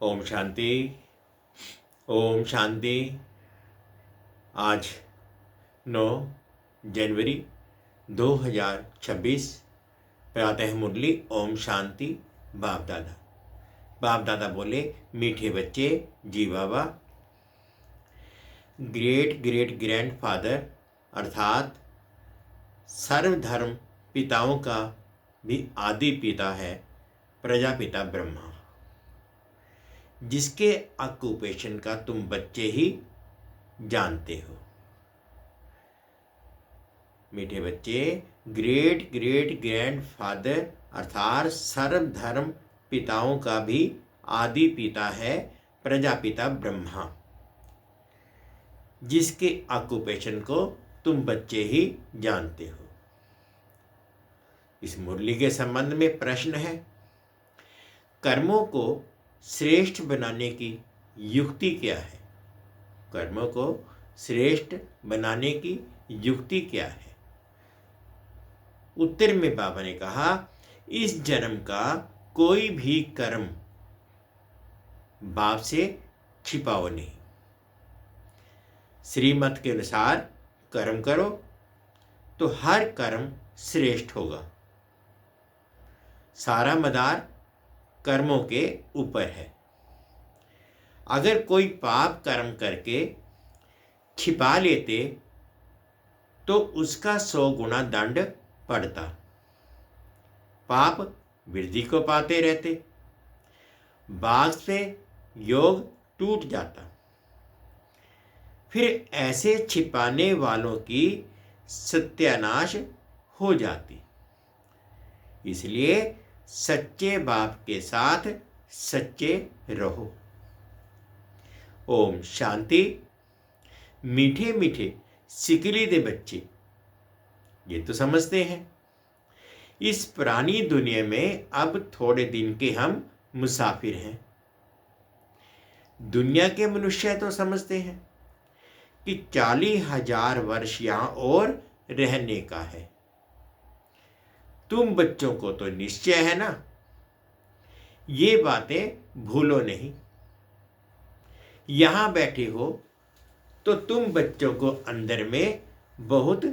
ओम शांति। ओम शांति। आज 9 जनवरी 2026 प्रातः मुरली ओम शांति। बाप दादा बोले, मीठे बच्चे जी बाबा, ग्रेट ग्रेट ग्रैंडफादर अर्थात सर्वधर्म पिताओं का भी आदि पिता है प्रजापिता ब्रह्मा, जिसके ऑक्यूपेशन का तुम बच्चे ही जानते हो। मीठे बच्चे, ग्रेट ग्रेट ग्रैंडफादर अर्थात सर्वधर्म पिताओं का भी आदि पिता है प्रजापिता ब्रह्मा, जिसके ऑक्यूपेशन को तुम बच्चे ही जानते हो। इस मुरली के संबंध में प्रश्न है, कर्मों को श्रेष्ठ बनाने की युक्ति क्या है? कर्मों को श्रेष्ठ बनाने की युक्ति क्या है? उत्तर में बाबा ने कहा, इस जन्म का कोई भी कर्म बाप से छिपाओ नहीं। श्रीमत के अनुसार कर्म करो तो हर कर्म श्रेष्ठ होगा। सारा मदार कर्मों के ऊपर है। अगर कोई पाप कर्म करके छिपा लेते तो उसका 100 गुना दंड पड़ता, पाप वृद्धि को पाते रहते, बाघ से योग टूट जाता। फिर ऐसे छिपाने वालों की सत्यानाश हो जाती। इसलिए सच्चे बाप के साथ सच्चे रहो। ओम शांति। मीठे मीठे सिकली दे बच्चे, ये तो समझते हैं इस पुरानी दुनिया में अब थोड़े दिन के हम मुसाफिर हैं। दुनिया के मनुष्य तो समझते हैं कि 40,000 वर्ष यहां और रहने का है। तुम बच्चों को तो निश्चय है ना, ये बातें भूलो नहीं। यहां बैठे हो तो तुम बच्चों को अंदर में बहुत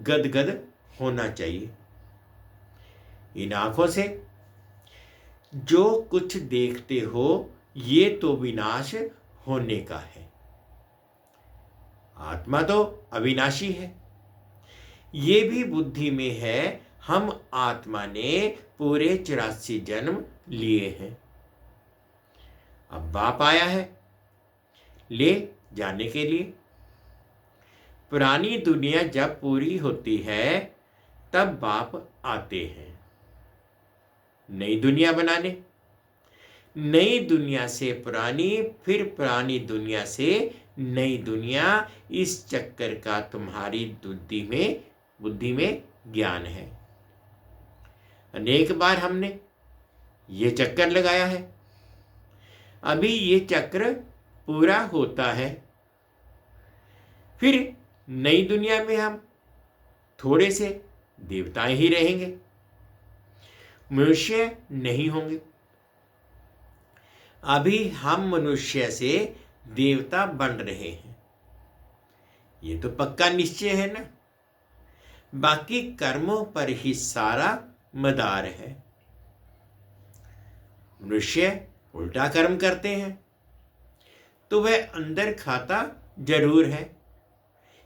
गदगद होना चाहिए। इन आंखों से जो कुछ देखते हो ये तो विनाश होने का है। आत्मा तो अविनाशी है। ये भी बुद्धि में है, हम आत्मा ने पूरे 84 जन्म लिए हैं। अब बाप आया है ले जाने के लिए। पुरानी दुनिया जब पूरी होती है तब बाप आते हैं नई दुनिया बनाने। नई दुनिया से पुरानी, फिर पुरानी दुनिया से नई दुनिया। इस चक्कर का तुम्हारी बुद्धि में ज्ञान है। अनेक बार हमने ये चक्कर लगाया है। अभी ये चक्र पूरा होता है, फिर नई दुनिया में हम थोड़े से देवताएं ही रहेंगे, मनुष्य नहीं होंगे। अभी हम मनुष्य से देवता बन रहे हैं, ये तो पक्का निश्चय है ना। बाकी कर्मों पर ही सारा मदार है। मनुष्य उल्टा कर्म करते हैं तो वह अंदर खाता जरूर है।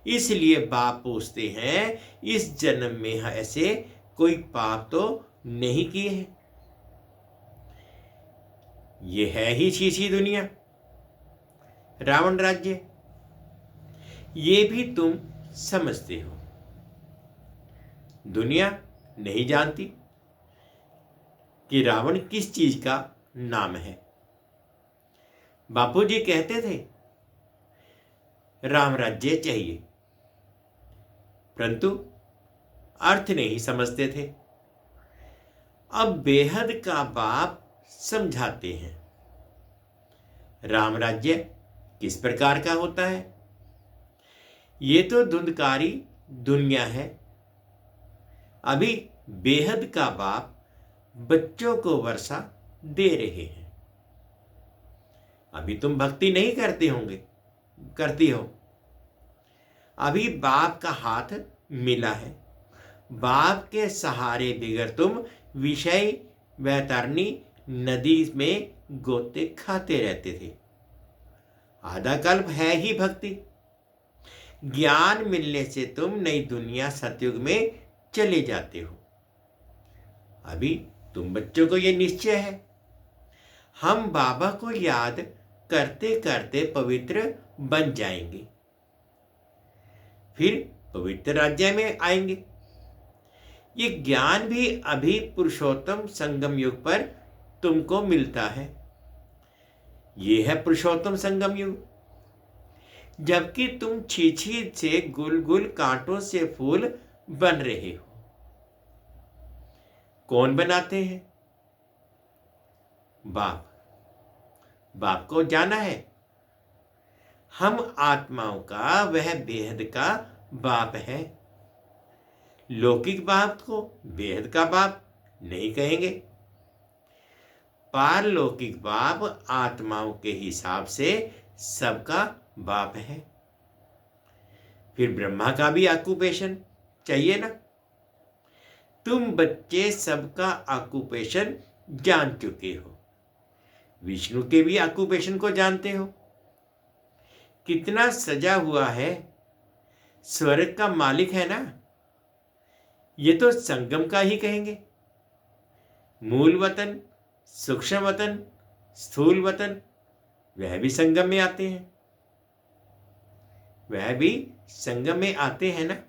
इसलिए बाप पूछते हैं, इस जन्म में ऐसे कोई पाप तो नहीं किए हैं? ये है ही छीछी दुनिया, रावण राज्य। ये भी तुम समझते हो। दुनिया नहीं जानती कि रावण किस चीज का नाम है। बापूजी कहते थे राम राज्य चाहिए, परंतु अर्थ नहीं समझते थे। अब बेहद का बाप समझाते हैं राम राज्य किस प्रकार का होता है। ये तो धुंधकारी दुनिया है। अभी बेहद का बाप बच्चों को वर्षा दे रहे हैं। अभी तुम भक्ति नहीं करती हो। अभी बाप का हाथ मिला है। बाप के सहारे बिगर तुम विषय वैतरणी नदी में गोते खाते रहते थे। आधा कल्प है ही भक्ति। ज्ञान मिलने से तुम नई दुनिया सतयुग में चले जाते हो। अभी तुम बच्चों को यह निश्चय है, हम बाबा को याद करते करते पवित्र बन जाएंगे, फिर पवित्र राज्य में आएंगे। ये ज्ञान भी अभी पुरुषोत्तम संगम युग पर तुमको मिलता है। ये है पुरुषोत्तम संगम युग। जबकि तुम छीछी से गुल गुल कांटों से फूल बन रहे हो। कौन बनाते हैं? बाप को जाना है। हम आत्माओं का वह बेहद का बाप है। लौकिक बाप को बेहद का बाप नहीं कहेंगे। पारलौकिक बाप आत्माओं के हिसाब से सबका बाप है। फिर ब्रह्मा का भी ऑक्यूपेशन चाहिए ना। तुम बच्चे सबका ऑक्यूपेशन जान चुके हो। विष्णु के भी ऑक्यूपेशन को जानते हो। कितना सजा हुआ है। स्वर्ग का मालिक है ना। ये तो संगम का ही कहेंगे। मूल वतन, सूक्ष्म वतन, स्थूल वतन, वह भी संगम में आते हैं। ना।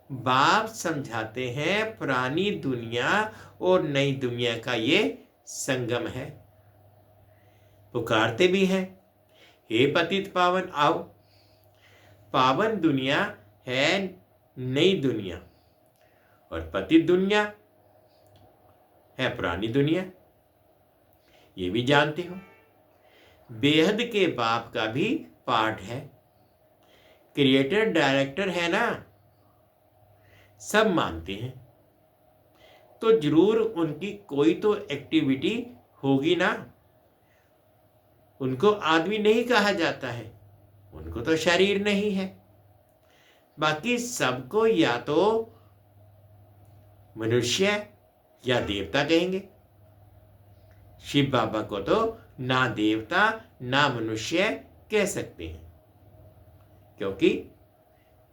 बाप समझाते हैं पुरानी दुनिया और नई दुनिया का ये संगम है। पुकारते भी हैं, हे पतित पावन आओ। पावन दुनिया है नई दुनिया और पतित दुनिया है पुरानी दुनिया। ये भी जानते हो। बेहद के बाप का भी पार्ट है। क्रिएटर डायरेक्टर है ना। सब मानते हैं तो जरूर उनकी कोई तो एक्टिविटी होगी ना। उनको आदमी नहीं कहा जाता है, उनको तो शरीर नहीं है। बाकी सबको या तो मनुष्य या देवता कहेंगे। शिव बाबा को तो ना देवता ना मनुष्य कह सकते हैं, क्योंकि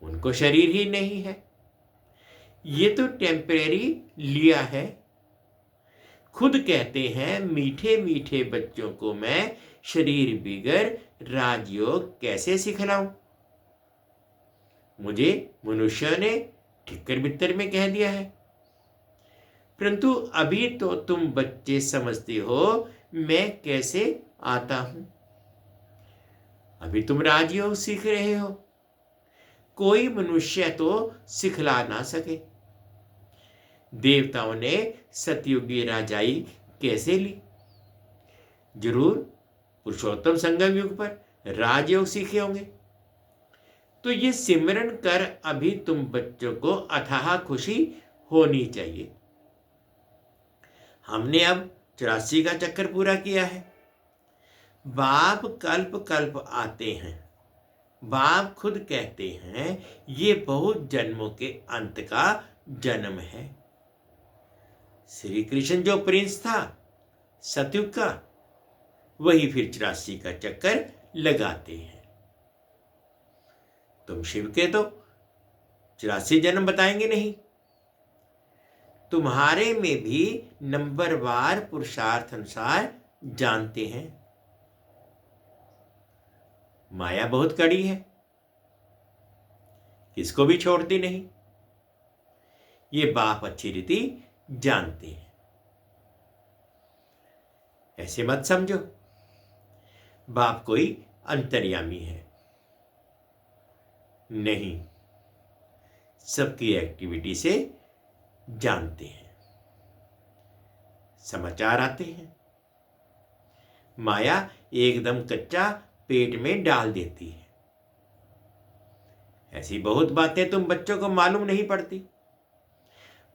उनको शरीर ही नहीं है। ये तो टेम्परेरी लिया है। खुद कहते हैं, मीठे मीठे बच्चों को मैं शरीर बिगर राजयोग कैसे सिखलाऊं। मुझे मनुष्य ने ठिक्कर बित्तर में कह दिया है। परंतु अभी तो तुम बच्चे समझते हो मैं कैसे आता हूं। अभी तुम राजयोग सीख रहे हो। कोई मनुष्य तो सिखला ना सके। देवताओं ने सतयुगी राजाई कैसे ली? जरूर पुरुषोत्तम संगम युग पर राजयोग सीखे होंगे। तो ये सिमरन कर अभी तुम बच्चों को अथाह खुशी होनी चाहिए। हमने अब 84 का चक्कर पूरा किया है। बाप कल्प कल्प आते हैं। बाप खुद कहते हैं ये बहुत जन्मों के अंत का जन्म है। श्री कृष्ण जो प्रिंस था सतयुग का, वही फिर 84 का चक्कर लगाते हैं। तुम शिव के तो 84 जन्म बताएंगे नहीं। तुम्हारे में भी नंबरवार पुरुषार्थ अनुसार जानते हैं। माया बहुत कड़ी है, किसको भी छोड़ती नहीं। ये बाप अच्छी रीति जानते हैं। ऐसे मत समझो बाप कोई अंतर्यामी है। नहीं, सबकी एक्टिविटी से जानते हैं। समाचार आते हैं। माया एकदम कच्चा पेट में डाल देती है। ऐसी बहुत बातें तुम बच्चों को मालूम नहीं पड़ती।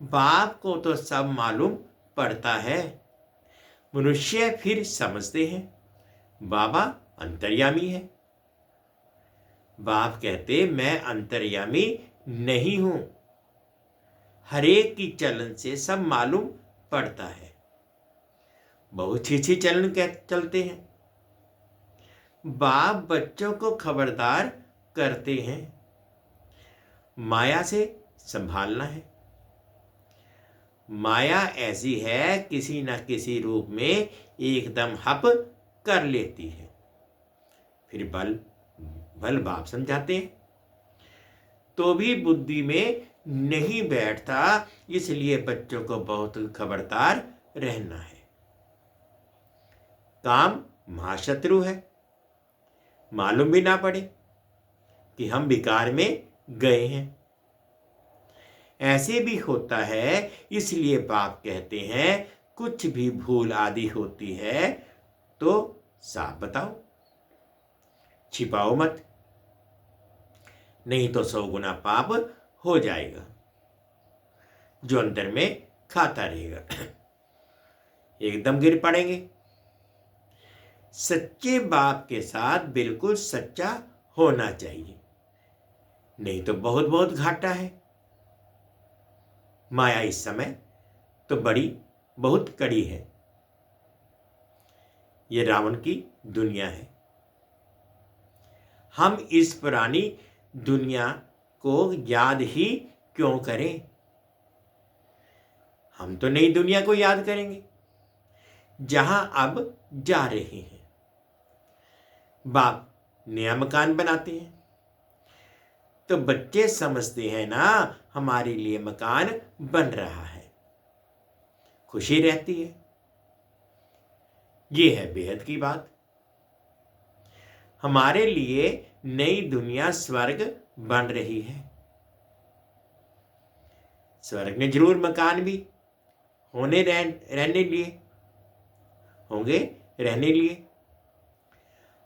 बाप को तो सब मालूम पड़ता है। मनुष्य फिर समझते हैं, बाबा अंतर्यामी है। बाप कहते मैं अंतर्यामी नहीं हूं, हरेक की चलन से सब मालूम पड़ता है। बहुत छी चलन चलते हैं। बाप बच्चों को खबरदार करते हैं, माया से संभालना है। माया ऐसी है, किसी न किसी रूप में एकदम हप कर लेती है। फिर बल बाप समझाते हैं तो भी बुद्धि में नहीं बैठता, इसलिए बच्चों को बहुत खबरदार रहना है। काम महाशत्रु है, मालूम भी ना पड़े कि हम विकार में गए हैं। ऐसे भी होता है, इसलिए बाप कहते हैं कुछ भी भूल आदि होती है तो साफ बताओ, छिपाओ मत, नहीं तो 100 गुना पाप हो जाएगा जो अंदर में खाता रहेगा। एकदम गिर पड़ेंगे। सच्चे बाप के साथ बिल्कुल सच्चा होना चाहिए, नहीं तो बहुत बहुत घाटा है। माया इस समय तो बहुत कड़ी है। ये रावण की दुनिया है। हम इस पुरानी दुनिया को याद ही क्यों करें? हम तो नई दुनिया को याद करेंगे जहां अब जा रहे हैं। बाप नया मकान बनाते हैं तो बच्चे समझते हैं ना, हमारे लिए मकान बन रहा है, खुशी रहती है। ये है बेहद की बात। हमारे लिए नई दुनिया स्वर्ग बन रही है। स्वर्ग में जरूर मकान भी रहने लिए।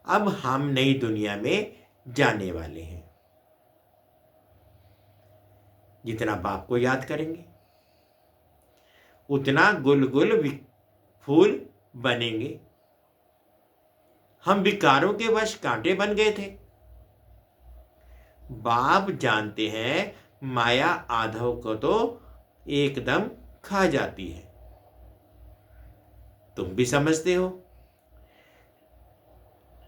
अब हम नई दुनिया में जाने वाले हैं। जितना बाप को याद करेंगे उतना गुल फूल बनेंगे। हम विकारों के वश कांटे बन गए थे। बाप जानते हैं माया आधव को तो एकदम खा जाती है। तुम भी समझते हो।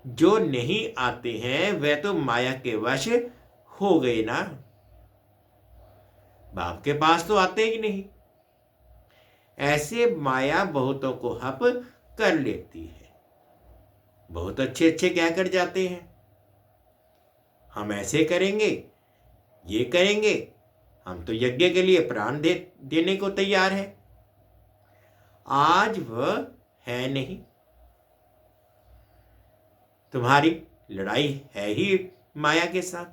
जो नहीं आते हैं वे तो माया के वश हो गए ना। बाप के पास तो आते ही नहीं। ऐसे माया बहुतों को हप कर लेती है। बहुत अच्छे अच्छे कहकर जाते हैं, हम ऐसे करेंगे, ये करेंगे, हम तो यज्ञ के लिए प्राण देने को तैयार है। आज वह है नहीं। तुम्हारी लड़ाई है ही माया के साथ।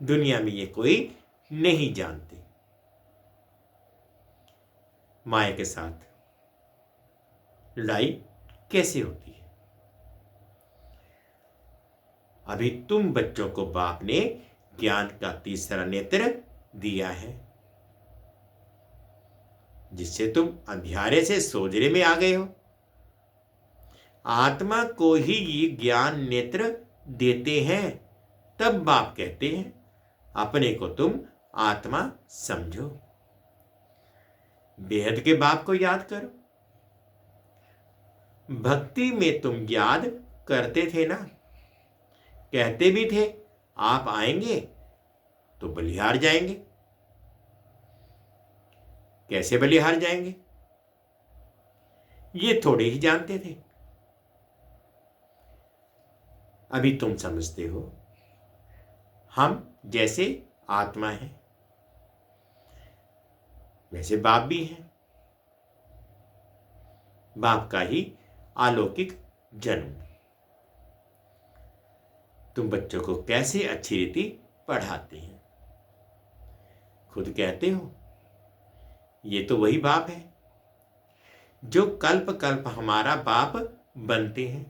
दुनिया में ये कोई नहीं जानते माया के साथ लड़ाई कैसे होती है। अभी तुम बच्चों को बाप ने ज्ञान का तीसरा नेत्र दिया है, जिससे तुम अंधियारे से सोजरे में आ गए हो। आत्मा को ही ये ज्ञान नेत्र देते हैं, तब बाप कहते हैं अपने को तुम आत्मा समझो। बेहद के बाप को याद करो। भक्ति में तुम याद करते थे ना, कहते भी थे आप आएंगे तो बलिहार जाएंगे। कैसे बलिहार जाएंगे ये थोड़े ही जानते थे। अभी तुम समझते हो। हम जैसे आत्मा है वैसे बाप भी है। बाप का ही अलौकिक जन्म। तुम बच्चों को कैसे अच्छी रीति पढ़ाते हैं। खुद कहते हो ये तो वही बाप है जो कल्प कल्प हमारा बाप बनते हैं।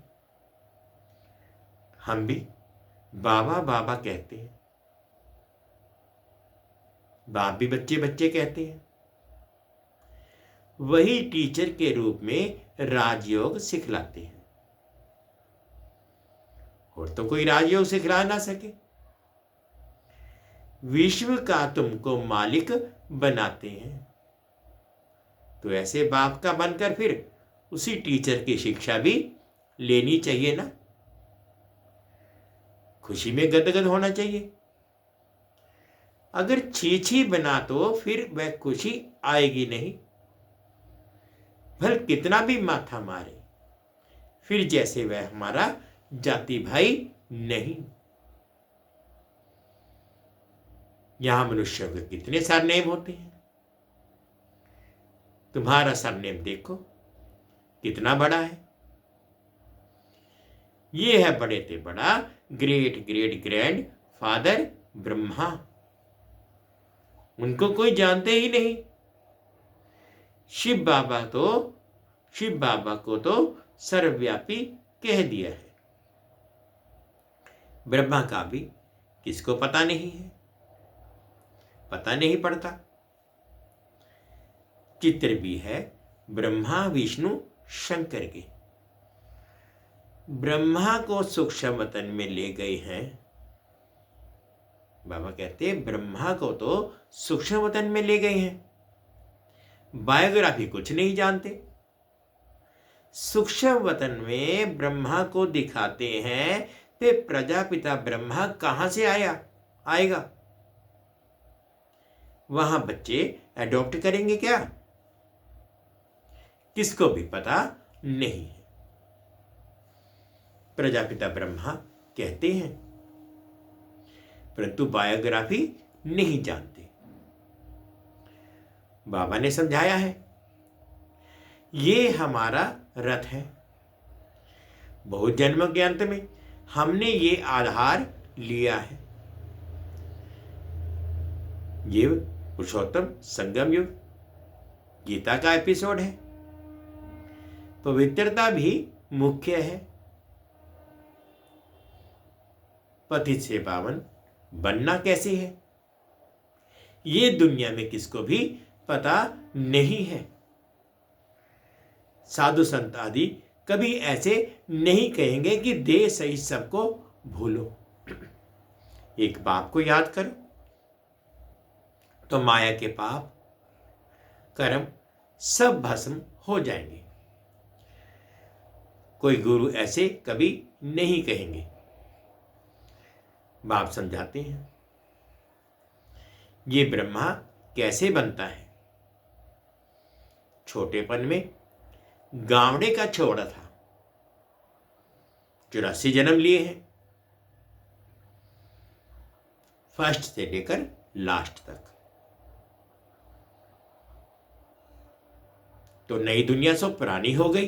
हम भी बाबा बाबा कहते हैं, बाप भी बच्चे बच्चे कहते हैं। वही टीचर के रूप में राजयोग सिखलाते हैं, और तो कोई राजयोग सिखला ना सके। विश्व का तुमको मालिक बनाते हैं, तो ऐसे बाप का बनकर फिर उसी टीचर की शिक्षा भी लेनी चाहिए ना। खुशी में गदगद होना चाहिए। अगर छी बना तो फिर वह खुशी आएगी नहीं। भल कितना भी माथा मारे, फिर जैसे वह हमारा जाति भाई नहीं। यहां मनुष्यों के कितने सरनेम होते हैं। तुम्हारा सरनेम देखो कितना बड़ा है। ये है बड़े से बड़ा great great grand father Brahma. उनको कोई जानते ही नहीं। शिव बाबा को तो सर्वव्यापी कह दिया है। ब्रह्मा का भी किसको पता नहीं है, पता नहीं पड़ता। चित्र भी है ब्रह्मा विष्णु शंकर के। ब्रह्मा को सूक्ष्म वतन में ले गए हैं। बाबा कहते हैं ब्रह्मा को तो सूक्ष्म वतन में ले गए हैं। बायोग्राफी कुछ नहीं जानते। सूक्ष्म वतन में ब्रह्मा को दिखाते हैं, फिर प्रजापिता ब्रह्मा कहां से आएगा। वहां बच्चे अडॉप्ट करेंगे क्या, किसको भी पता नहीं है। प्रजापिता ब्रह्मा कहते हैं, परंतु बायोग्राफी नहीं जानते। बाबा ने समझाया है, ये हमारा रथ है। बहुत जन्मों के अंत में हमने ये आधार लिया है। ये पुरुषोत्तम संगम युग गीता का एपिसोड है। पवित्रता भी मुख्य है। पतित से पावन बनना कैसे है, ये दुनिया में किसको भी पता नहीं है। साधु संत आदि कभी ऐसे नहीं कहेंगे कि देह सही सबको भूलो। एक बाप को याद करो तो माया के पाप कर्म सब भस्म हो जाएंगे। कोई गुरु ऐसे कभी नहीं कहेंगे। बाप समझाते हैं, ये ब्रह्मा कैसे बनता है। छोटेपन में गावड़े का छोड़ा था, 84 जन्म लिए हैं, फर्स्ट से लेकर लास्ट तक। तो नई दुनिया सो पुरानी हो गई,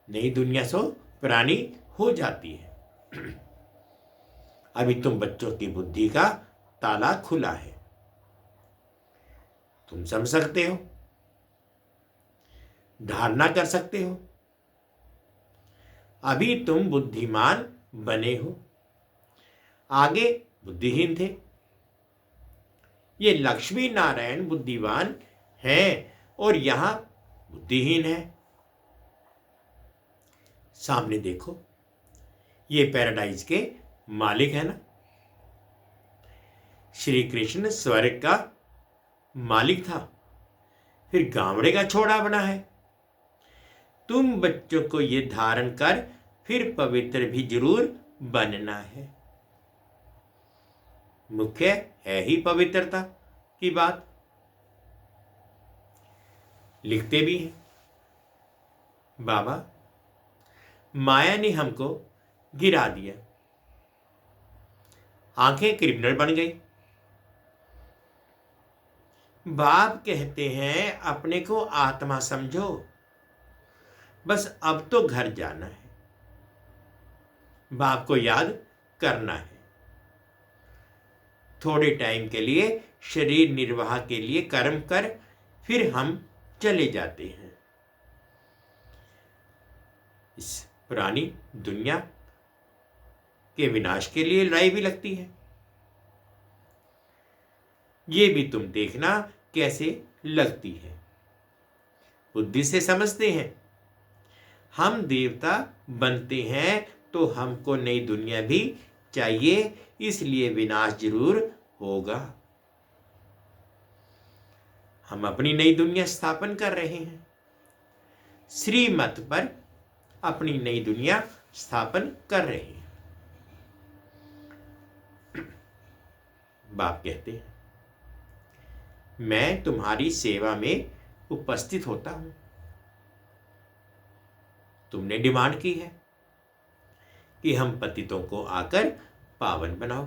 नई दुनिया सो पुरानी हो जाती है। अभी तुम बच्चों की बुद्धि का ताला खुला है, तुम समझ सकते हो, धारणा कर सकते हो। अभी तुम बुद्धिमान बने हो, आगे बुद्धिहीन थे। ये लक्ष्मी नारायण बुद्धिमान हैं और यहां बुद्धिहीन है। सामने देखो, ये पैराडाइज के मालिक है ना। श्री कृष्ण स्वर्ग का मालिक था, फिर गावड़े का छोड़ा बना है। तुम बच्चों को ये धारण कर फिर पवित्र भी जरूर बनना है। मुख्य है ही पवित्रता की बात। लिखते भी हैं, बाबा माया ने हमको गिरा दिया, आंखें क्रिमिनल बन गई। बाप कहते हैं अपने को आत्मा समझो, बस अब तो घर जाना है, बाप को याद करना है। थोड़े टाइम के लिए शरीर निर्वाह के लिए कर्म कर फिर हम चले जाते हैं। इस पुरानी दुनिया के विनाश के लिए लड़ाई भी लगती है। ये भी तुम देखना कैसे लगती है। बुद्धि से समझते हैं। हम देवता बनते हैं तो हमको नई दुनिया भी चाहिए, इसलिए विनाश जरूर होगा। हम अपनी नई दुनिया स्थापन कर रहे हैं, श्रीमत पर अपनी नई दुनिया स्थापन कर रहे हैं। बाप कहते हैं, मैं तुम्हारी सेवा में उपस्थित होता हूं। तुमने डिमांड की है कि हम पतितों को आकर पावन बनाओ,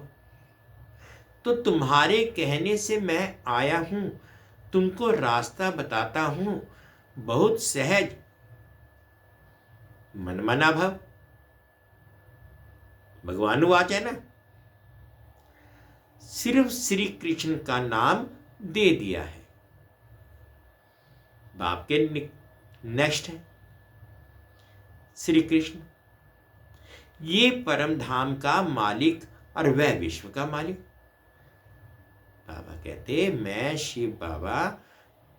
तो तुम्हारे कहने से मैं आया हूं, तुमको रास्ता बताता हूं, बहुत सहज, मनमना भव। भगवानुवाच है ना, सिर्फ श्री कृष्ण का नाम दे दिया है। बाप के नेक्स्ट है श्री कृष्ण, ये परम धाम का मालिक और वह विश्व का मालिक। बाबा कहते, मैं शिव बाबा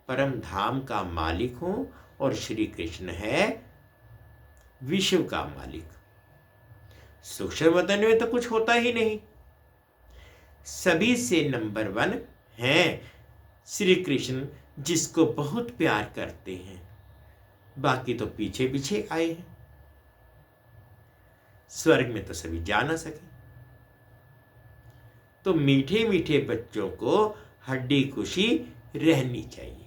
परम धाम का मालिक हूं और श्री कृष्ण है विश्व का मालिक। सूक्ष्म वतन में तो कुछ होता ही नहीं, सभी से नंबर 1 हैं श्री कृष्ण, जिसको बहुत प्यार करते हैं। बाकी तो पीछे पीछे आए हैं। स्वर्ग में तो सभी जा ना सके, तो मीठे मीठे बच्चों को हड्डी खुशी रहनी चाहिए,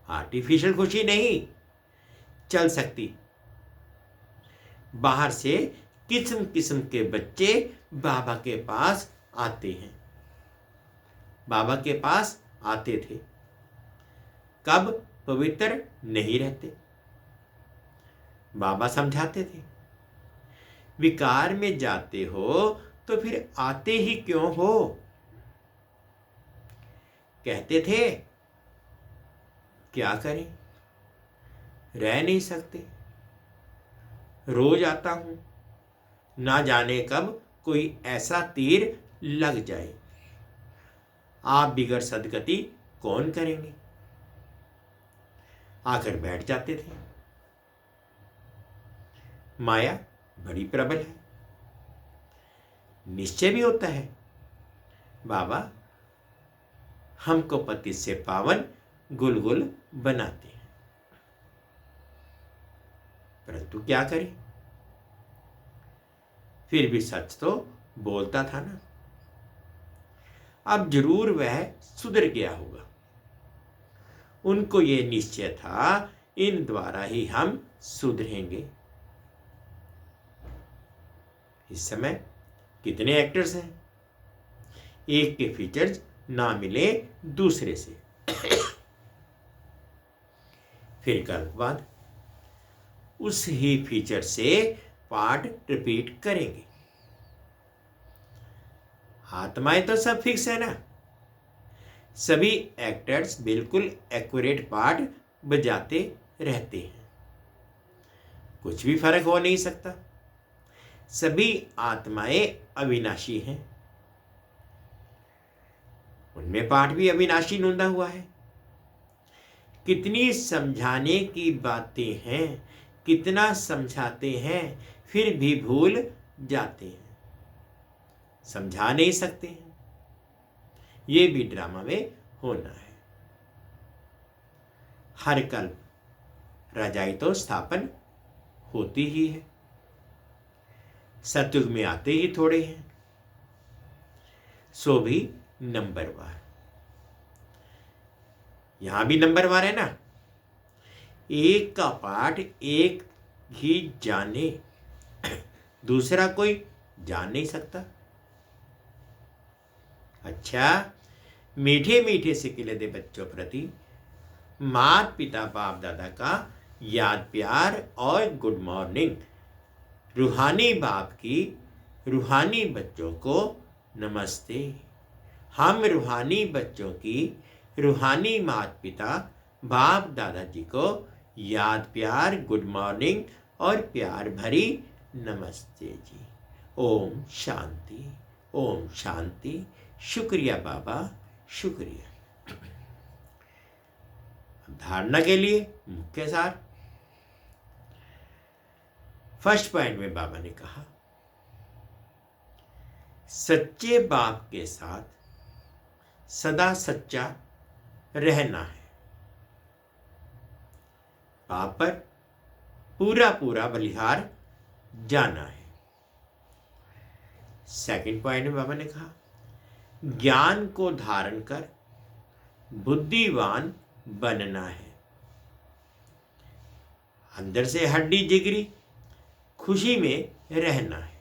आर्टिफिशियल खुशी नहीं चल सकती। बाहर से किस्म किस्म के बच्चे बाबा के पास आते हैं, बाबा के पास आते थे, कब पवित्र नहीं रहते। बाबा समझाते थे, विकार में जाते हो तो फिर आते ही क्यों हो। कहते थे, क्या करें, रह नहीं सकते, रोज आता हूं, ना जाने कब कोई ऐसा तीर लग जाए, आप बिगड़ सदगति कौन करेंगे। आकर बैठ जाते थे। माया बड़ी प्रबल है, निश्चय भी होता है, बाबा हमको पति से पावन गुलगुल बनाते हैं, परंतु क्या करें, फिर भी सच तो बोलता था ना। अब जरूर वह सुधर गया होगा, उनको ये निश्चय था, इन द्वारा ही हम सुधरेंगे। इस समय कितने एक्टर्स हैं, एक के फीचर्स ना मिले दूसरे से, फिर कल बाद उस ही फीचर से पार्ट रिपीट करेंगे। आत्माएं तो सब फिक्स है ना, सभी एक्टर्स बिल्कुल एक्यूरेट पार्ट बजाते रहते हैं, कुछ भी फर्क हो नहीं सकता। सभी आत्माएं अविनाशी हैं, उनमें पाठ भी अविनाशी नूंदा हुआ है। कितनी समझाने की बातें हैं, कितना समझाते हैं, फिर भी भूल जाते हैं, समझा नहीं सकते हैं। ये भी ड्रामा में होना है। हर कल्प रजाई तो स्थापन होती ही है, सतयुग में आते ही थोड़े हैं, सो भी नंबरवार। यहां भी नंबरवार है ना, एक का पाठ एक ही जाने, दूसरा कोई जान नहीं सकता। अच्छा, मीठे मीठे सिक्के दे बच्चों प्रति माता पिता बाप दादा का याद प्यार और गुड मॉर्निंग। रूहानी बाप की रूहानी बच्चों को नमस्ते। हम रूहानी बच्चों की रूहानी माता पिता बाप दादाजी को याद प्यार गुड मॉर्निंग और प्यार भरी नमस्ते जी। ओम शांति, ओम शांति। शुक्रिया बाबा, शुक्रिया। धारणा के लिए मुख्य सार। फर्स्ट पॉइंट में बाबा ने कहा, सच्चे बाप के साथ सदा सच्चा रहना है, बाप पर पूरा पूरा बलिहार जाना है। सेकंड पॉइंट में बाबा ने कहा, ज्ञान को धारण कर बुद्धिवान बनना है, अंदर से हड्डी जिगरी खुशी में रहना है,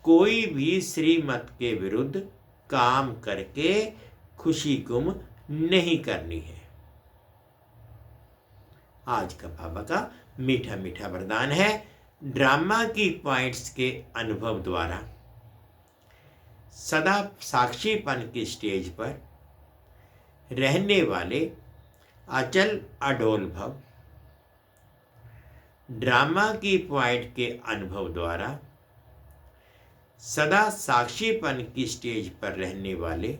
कोई भी श्रीमत के विरुद्ध काम करके खुशी गुम नहीं करनी है। आज का बाबा का मीठा मीठा वरदान है, ड्रामा की पॉइंट्स के अनुभव द्वारा सदा साक्षीपन की स्टेज पर रहने वाले अचल अडोल भव। ड्रामा की पॉइंट के अनुभव द्वारा सदा साक्षीपन की स्टेज पर रहने वाले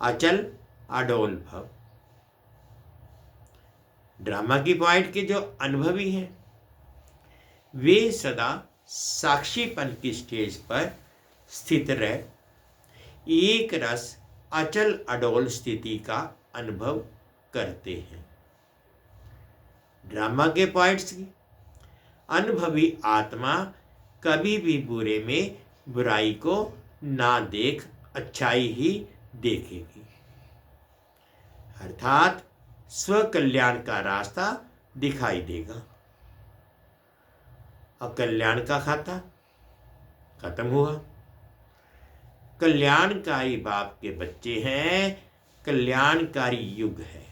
अचल अडोल भव। ड्रामा की पॉइंट के जो अनुभवी हैं वे सदा साक्षीपन की स्टेज पर स्थित रह एक रस अचल अडोल स्थिति का अनुभव करते हैं। ड्रामा के पॉइंट्स की अनुभवी आत्मा कभी भी बुरे में बुराई को ना देख अच्छाई ही देखेगी, अर्थात स्व कल्याण का रास्ता दिखाई देगा। अकल्याण का खाता खत्म हुआ। कल्याणकारी बाप के बच्चे हैं, कल्याणकारी युग है।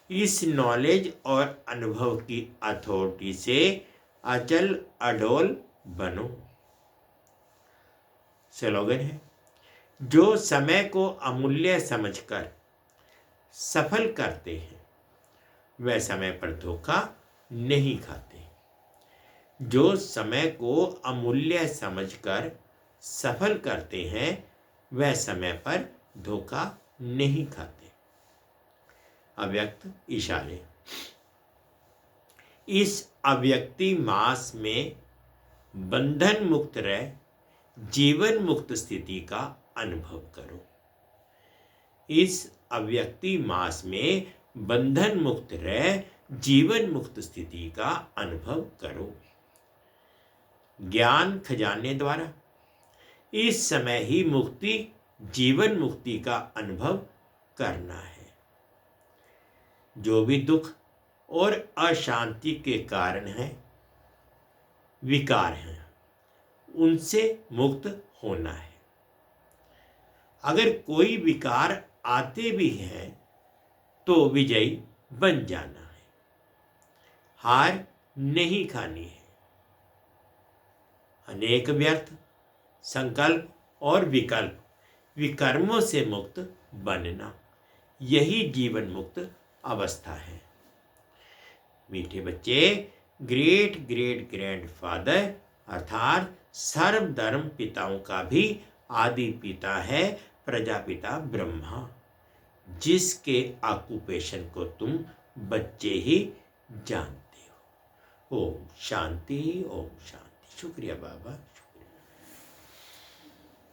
इस नॉलेज और अनुभव की अथॉरिटी से अचल अडोल बनो। स्लोगन है, जो समय को अमूल्य समझकर सफल करते हैं वह समय पर धोखा नहीं खाते। जो समय को अमूल्य समझकर सफल करते हैं वह समय पर धोखा नहीं खाते। अव्यक्त इशारे। इस अव्यक्ति मास में बंधन मुक्त रह जीवन मुक्त स्थिति का अनुभव करो। इस अव्यक्ति मास में बंधन मुक्त रह जीवन मुक्त स्थिति का अनुभव करो। ज्ञान खजाने द्वारा इस समय ही मुक्ति जीवन मुक्ति का अनुभव करना है। जो भी दुख और अशांति के कारण है, विकार हैं, उनसे मुक्त होना है। अगर कोई विकार आते भी हैं तो विजयी बन जाना है, हार नहीं खानी है। अनेक व्यर्थ संकल्प और विकल्प विकर्मों से मुक्त बनना, यही जीवन मुक्त अवस्था है। मीठे बच्चे, ग्रेट ग्रेट ग्रैंडफादर अर्थात सर्वधर्म पिताओं का भी आदि पिता है प्रजापिता ब्रह्मा, जिसके ऑक्यूपेशन को तुम बच्चे ही जानते हो। ओम शांति, ओम शांति। शुक्रिया बाबा।